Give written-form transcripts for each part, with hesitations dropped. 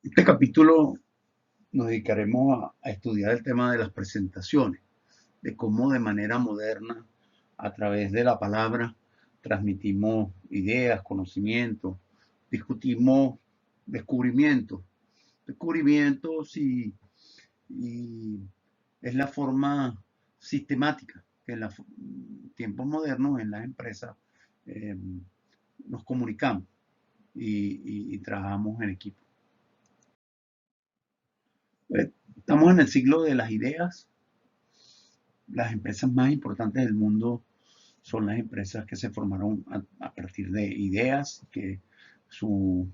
Este capítulo nos dedicaremos a estudiar el tema de las presentaciones, de cómo de manera moderna, a través de la palabra, transmitimos ideas, conocimientos, discutimos descubrimientos, descubrimientos y es la forma sistemática que en los tiempos modernos en las empresas eh, nos comunicamos y trabajamos en equipo. Estamos en el siglo de las ideas. Las empresas más importantes del mundo son las empresas que se formaron a partir de ideas, que su,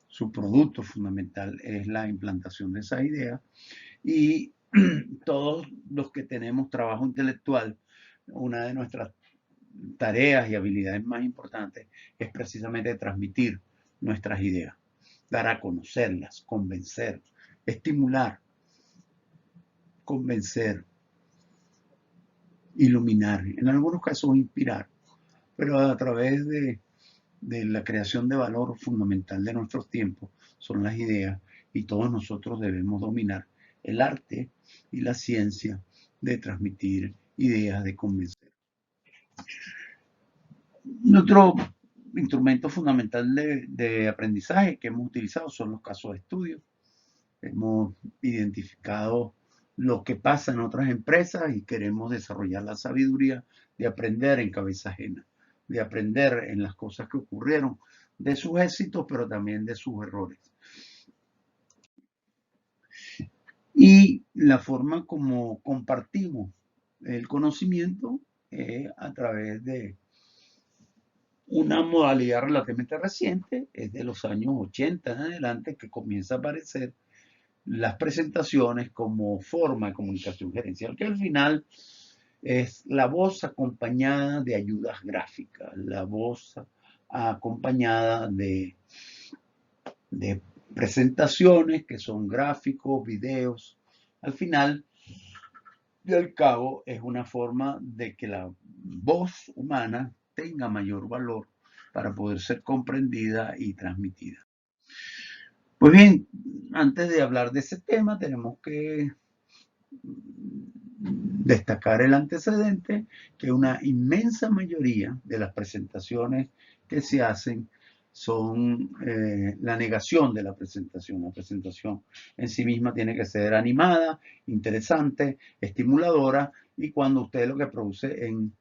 su producto fundamental es la implantación de esas ideas. Y todos los que tenemos trabajo intelectual, una de nuestras tareas y habilidades más importantes es precisamente transmitir nuestras ideas, dar a conocerlas, convencer, estimular, convencer, iluminar, en algunos casos inspirar, pero a través de la creación de valor fundamental de nuestros tiempos son las ideas y todos nosotros debemos dominar el arte y la ciencia de transmitir ideas, de convencer. Otro instrumento fundamental de aprendizaje que hemos utilizado son los casos de estudio. Hemos identificado lo que pasa en otras empresas y queremos desarrollar la sabiduría de aprender en cabeza ajena, de aprender en las cosas que ocurrieron, de sus éxitos, pero también de sus errores. Y la forma como compartimos el conocimiento es a través de una modalidad relativamente reciente, es de los años 80 en adelante, que comienza a aparecer las presentaciones como forma de comunicación gerencial, que al final es la voz acompañada de ayudas gráficas, la voz acompañada de presentaciones que son gráficos, videos. Al final y al cabo es una forma de que la voz humana tenga mayor valor para poder ser comprendida y transmitida. Pues bien, antes de hablar de ese tema tenemos que destacar el antecedente, que una inmensa mayoría de las presentaciones que se hacen son la negación de la presentación. La presentación en sí misma tiene que ser animada, interesante, estimuladora, y cuando usted lo que produce en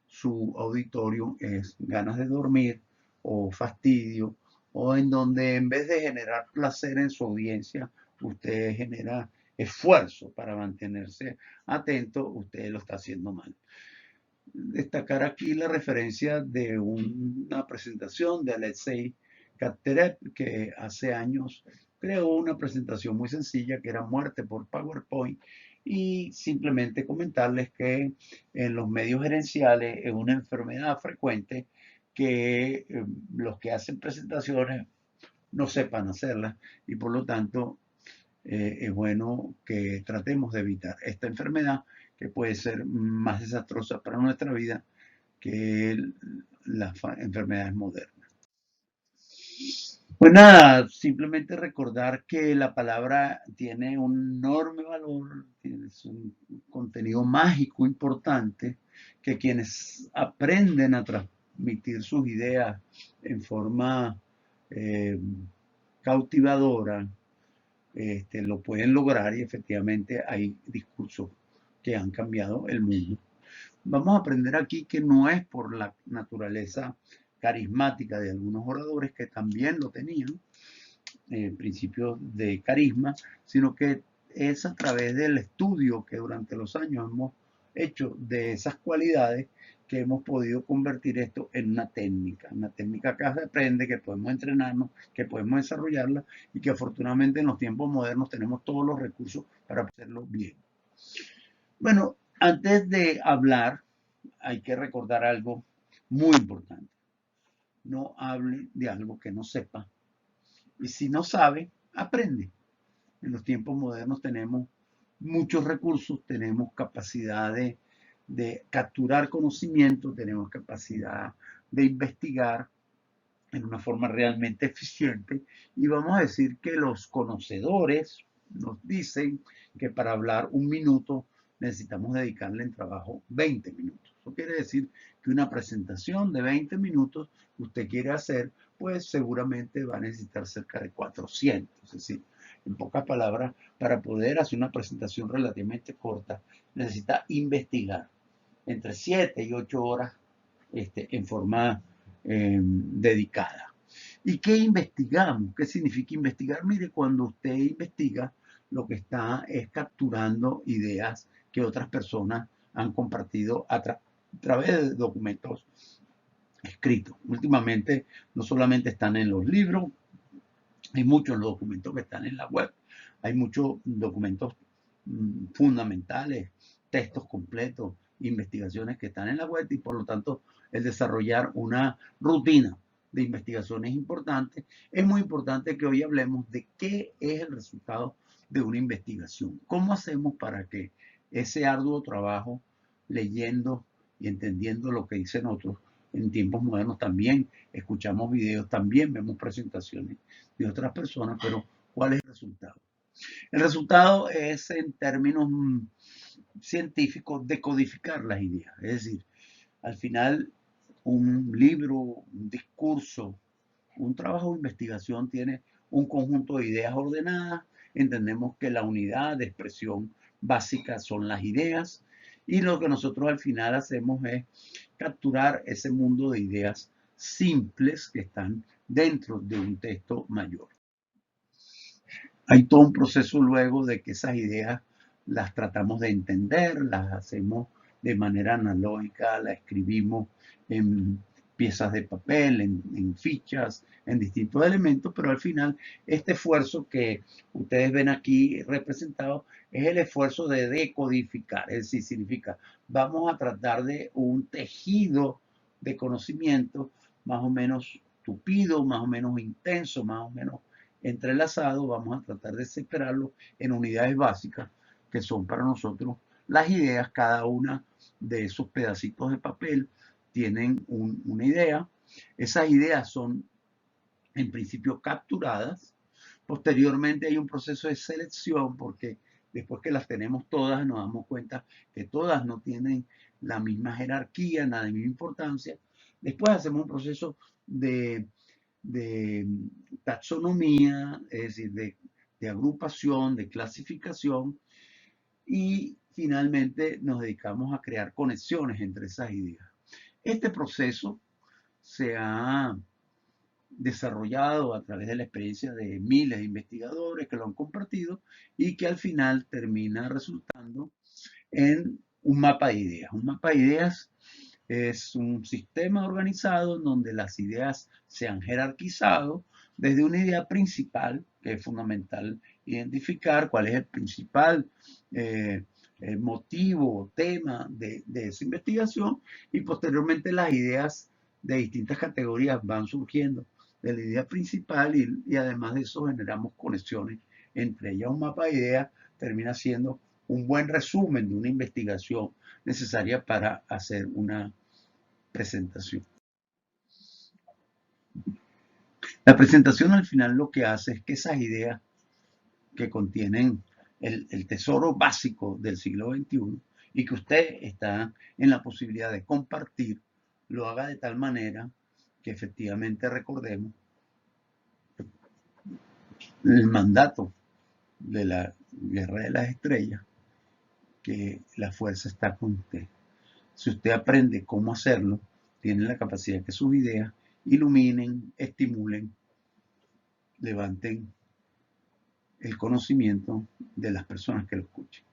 su auditorio es ganas de dormir o fastidio, o en donde en vez de generar placer en su audiencia, usted genera esfuerzo para mantenerse atento, usted lo está haciendo mal. Destacar aquí la referencia de una presentación de Alexei Katterev, que hace años creó una presentación muy sencilla que era muerte por PowerPoint, y simplemente comentarles que en los medios gerenciales es una enfermedad frecuente que los que hacen presentaciones no sepan hacerlas y por lo tanto es bueno que tratemos de evitar esta enfermedad que puede ser más desastrosa para nuestra vida que las enfermedades modernas. Pues nada, simplemente recordar que la palabra tiene un enorme valor, es un contenido mágico importante, que quienes aprenden a transmitir sus ideas en forma eh, cautivadora, lo pueden lograr y efectivamente hay discursos que han cambiado el mundo. Vamos a aprender aquí que no es por la naturaleza carismática de algunos oradores que también lo tenían, principios de carisma, sino que es a través del estudio que durante los años hemos hecho de esas cualidades que hemos podido convertir esto en una técnica que se aprende, que podemos entrenarnos, que podemos desarrollarla y que afortunadamente en los tiempos modernos tenemos todos los recursos para hacerlo bien. Bueno, antes de hablar, hay que recordar algo muy importante. No hable de algo que no sepa. Y si no sabe, aprende. En los tiempos modernos tenemos muchos recursos, tenemos capacidad de capturar conocimiento, tenemos capacidad de investigar en una forma realmente eficiente. Y vamos a decir que los conocedores nos dicen que para hablar un minuto necesitamos dedicarle en trabajo 20 minutos. Eso quiere decir que una presentación de 20 minutos que usted quiere hacer, pues seguramente va a necesitar cerca de 400. Es decir, en pocas palabras, para poder hacer una presentación relativamente corta, necesita investigar entre 7 y 8 horas en forma dedicada. ¿Y qué investigamos? ¿Qué significa investigar? Mire, cuando usted investiga, lo que está es capturando ideas que otras personas han compartido través de documentos escritos. Últimamente no solamente están en los libros, hay muchos documentos que están en la web, hay muchos documentos fundamentales, textos completos, investigaciones que están en la web y por lo tanto el desarrollar una rutina de investigaciones importantes. Es muy importante que hoy hablemos de qué es el resultado de una investigación. ¿Cómo hacemos para que ese arduo trabajo, leyendo y entendiendo lo que dicen otros, en tiempos modernos también escuchamos videos, también vemos presentaciones de otras personas, pero ¿cuál es el resultado? El resultado es, en términos científicos, decodificar las ideas. Es decir, al final, un libro, un discurso, un trabajo de investigación tiene un conjunto de ideas ordenadas. Entendemos que la unidad de expresión básica son las ideas y lo que nosotros al final hacemos es capturar ese mundo de ideas simples que están dentro de un texto mayor. Hay todo un proceso luego de que esas ideas las tratamos de entender, las hacemos de manera analógica, las escribimos en piezas de papel, en fichas, en distintos elementos, pero al final este esfuerzo que ustedes ven aquí representado es el esfuerzo de decodificar, es decir, significa vamos a tratar de un tejido de conocimiento más o menos tupido, más o menos intenso, más o menos entrelazado, vamos a tratar de separarlo en unidades básicas que son para nosotros las ideas. Cada una de esos pedacitos de papel tienen una idea. Esas ideas son en principio capturadas. Posteriormente hay un proceso de selección porque después que las tenemos todas nos damos cuenta que todas no tienen la misma jerarquía, la misma importancia. Después hacemos un proceso de taxonomía, es decir, de agrupación, de clasificación, y finalmente nos dedicamos a crear conexiones entre esas ideas. Este proceso se ha desarrollado a través de la experiencia de miles de investigadores que lo han compartido y que al final termina resultando en un mapa de ideas. Un mapa de ideas es un sistema organizado en donde las ideas se han jerarquizado desde una idea principal, que es fundamental identificar cuál es el principal motivo o tema de esa investigación, y posteriormente las ideas de distintas categorías van surgiendo de la idea principal y además de eso generamos conexiones entre ellas. Un mapa de ideas termina siendo un buen resumen de una investigación necesaria para hacer una presentación. La presentación al final lo que hace es que esas ideas que contienen el tesoro básico del siglo XXI y que usted está en la posibilidad de compartir, lo haga de tal manera que efectivamente recordemos el mandato de la Guerra de las Estrellas, que la fuerza está con usted. Si usted aprende cómo hacerlo, tiene la capacidad que sus ideas iluminen, estimulen, levanten el conocimiento de las personas que lo escuchen.